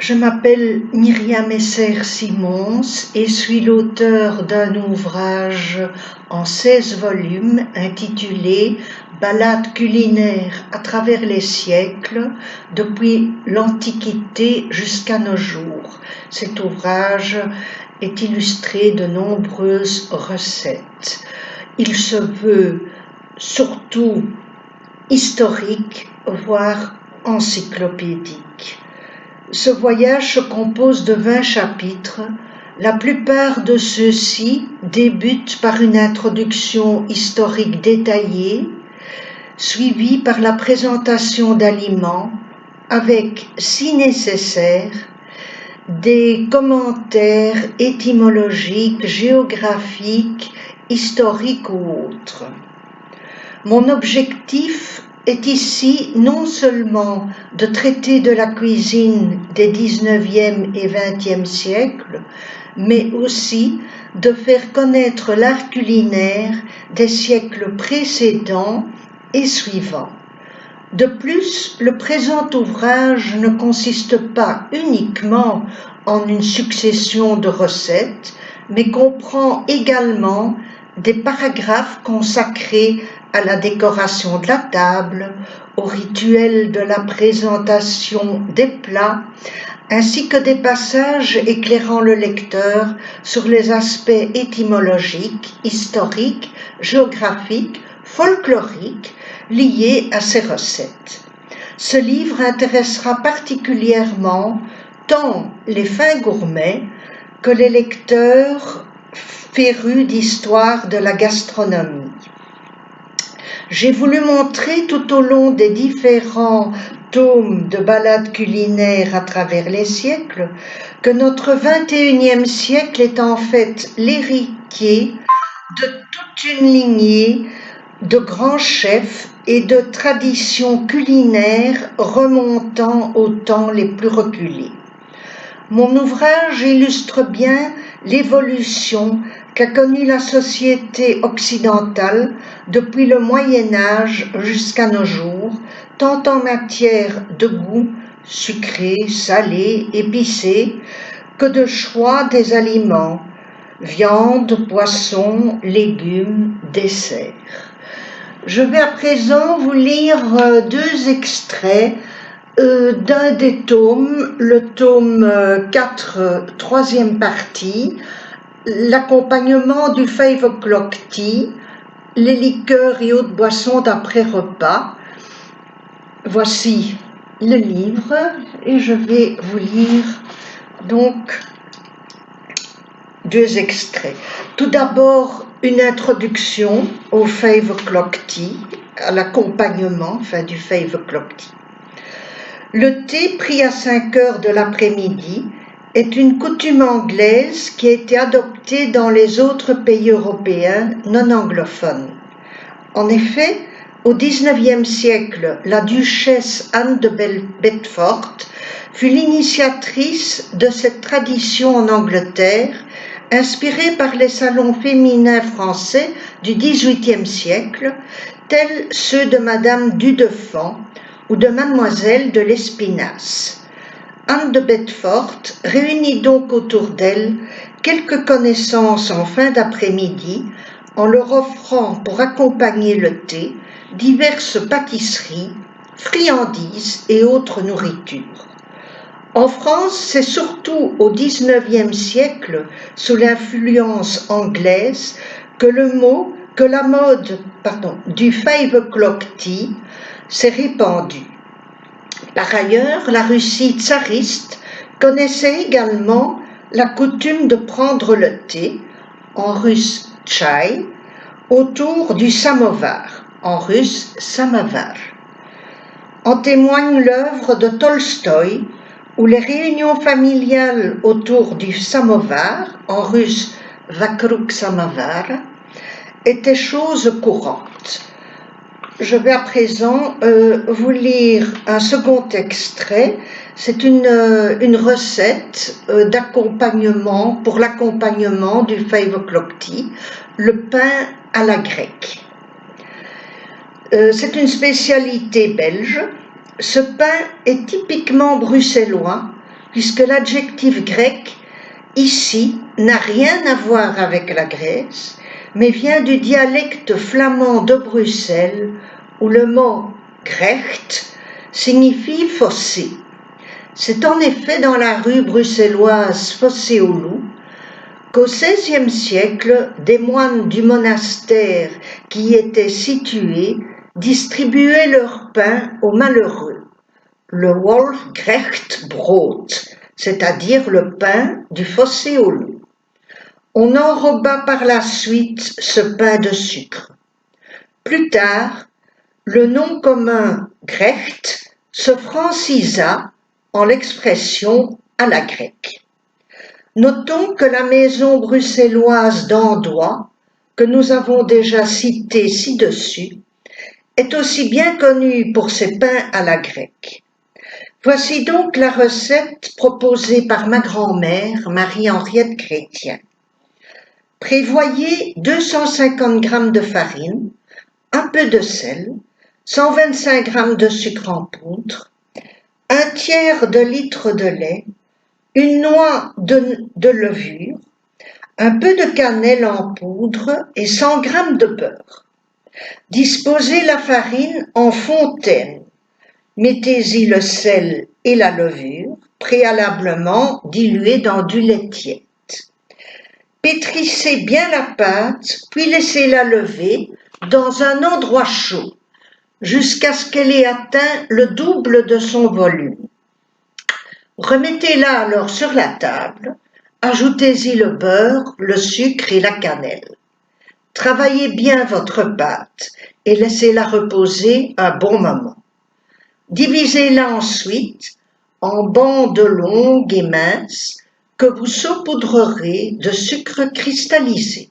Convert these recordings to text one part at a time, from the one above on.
Je m'appelle Myriam Esser-Simons et suis l'auteur d'un ouvrage en 16 volumes intitulé Balades culinaires à travers les siècles, depuis l'Antiquité jusqu'à nos jours. Cet ouvrage est illustré de nombreuses recettes. Il se veut surtout historique, voire encyclopédique. Ce voyage se compose de 20 chapitres. La plupart de ceux-ci débutent par une introduction historique détaillée, suivie par la présentation d'aliments, avec, si nécessaire, des commentaires étymologiques, géographiques, historiques ou autres. Mon objectif est ici non seulement de traiter de la cuisine des 19e et 20e siècles, mais aussi de faire connaître l'art culinaire des siècles précédents et suivants. De plus, le présent ouvrage ne consiste pas uniquement en une succession de recettes, mais comprend également des paragraphes consacrés à la décoration de la table, au rituel de la présentation des plats, ainsi que des passages éclairant le lecteur sur les aspects étymologiques, historiques, géographiques, folkloriques liés à ces recettes. Ce livre intéressera particulièrement tant les fins gourmets que les lecteurs férus d'histoire de la gastronomie. J'ai voulu montrer tout au long des différents tomes de balades culinaires à travers les siècles que notre 21e siècle est en fait l'héritier de toute une lignée de grands chefs et de traditions culinaires remontant aux temps les plus reculés. Mon ouvrage illustre bien l'évolution qu'a connue la société occidentale depuis le Moyen Âge jusqu'à nos jours, tant en matière de goût, sucré, salé, épicé, que de choix des aliments, viande, poisson, légumes, desserts. Je vais à présent vous lire deux extraits d'un des tomes, le tome 4, troisième partie, l'accompagnement du 5 o'clock tea, les liqueurs et autres boissons d'après-repas. Voici le livre et je vais vous lire donc deux extraits. Tout d'abord, une introduction au 5 o'clock tea, à l'accompagnement du 5 o'clock tea. Le thé pris à 5 heures de l'après-midi est une coutume anglaise qui a été adoptée dans les autres pays européens non anglophones. En effet, au XIXe siècle, la duchesse Anne de Bedford fut l'initiatrice de cette tradition en Angleterre, inspirée par les salons féminins français du XVIIIe siècle, tels ceux de Madame Dudefant ou de Mademoiselle de l'Espinasse. Anne de Bedford réunit donc autour d'elle quelques connaissances en fin d'après-midi en leur offrant pour accompagner le thé diverses pâtisseries, friandises et autres nourritures. En France, c'est surtout au XIXe siècle, sous l'influence anglaise, que la mode du 5 o'clock tea s'est répandue. Par ailleurs, la Russie tsariste connaissait également la coutume de prendre le thé, en russe tchaï, autour du samovar, en russe samovar. En témoigne l'œuvre de Tolstoï, où les réunions familiales autour du samovar, en russe vakruk samovar, étaient chose courante. Je vais à présent vous lire un second extrait. C'est une recette d'accompagnement, pour l'accompagnement du 5 o'clock tea, le pain à la grecque. C'est une spécialité belge. Ce pain est typiquement bruxellois puisque l'adjectif grec ici n'a rien à voir avec la Grèce, mais vient du dialecte flamand de Bruxelles, où le mot Grecht signifie fossé. C'est en effet dans la rue bruxelloise Fossé au Loup qu'au XVIe siècle, des moines du monastère qui y étaient situés distribuaient leur pain aux malheureux, le Wolfgrechtbrot, c'est-à-dire le pain du Fossé au Loup. On enroba par la suite ce pain de sucre. Plus tard, le nom commun Grecht se francisa en l'expression à la grecque. Notons que la maison bruxelloise d'Andoy, que nous avons déjà citée ci-dessus, est aussi bien connue pour ses pains à la grecque. Voici donc la recette proposée par ma grand-mère, Marie-Henriette Chrétien. Prévoyez 250 g de farine, un peu de sel, 125 g de sucre en poudre, un tiers de litre de lait, une noix de levure, un peu de cannelle en poudre et 100 g de beurre. Disposez la farine en fontaine. Mettez-y le sel et la levure, préalablement dilués dans du lait tiède. Pétrissez bien la pâte, puis laissez-la lever dans un endroit chaud, jusqu'à ce qu'elle ait atteint le double de son volume. Remettez-la alors sur la table, ajoutez-y le beurre, le sucre et la cannelle. Travaillez bien votre pâte et laissez-la reposer un bon moment. Divisez-la ensuite en bandes longues et minces que vous saupoudrerez de sucre cristallisé.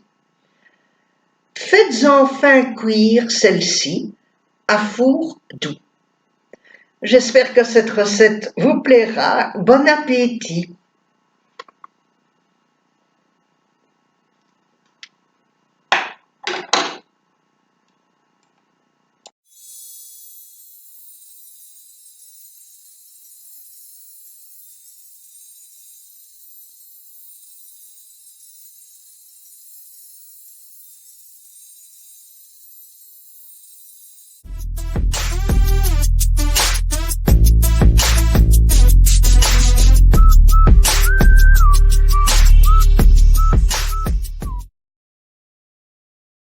Faites enfin cuire celle-ci à four doux. J'espère que cette recette vous plaira. Bon appétit!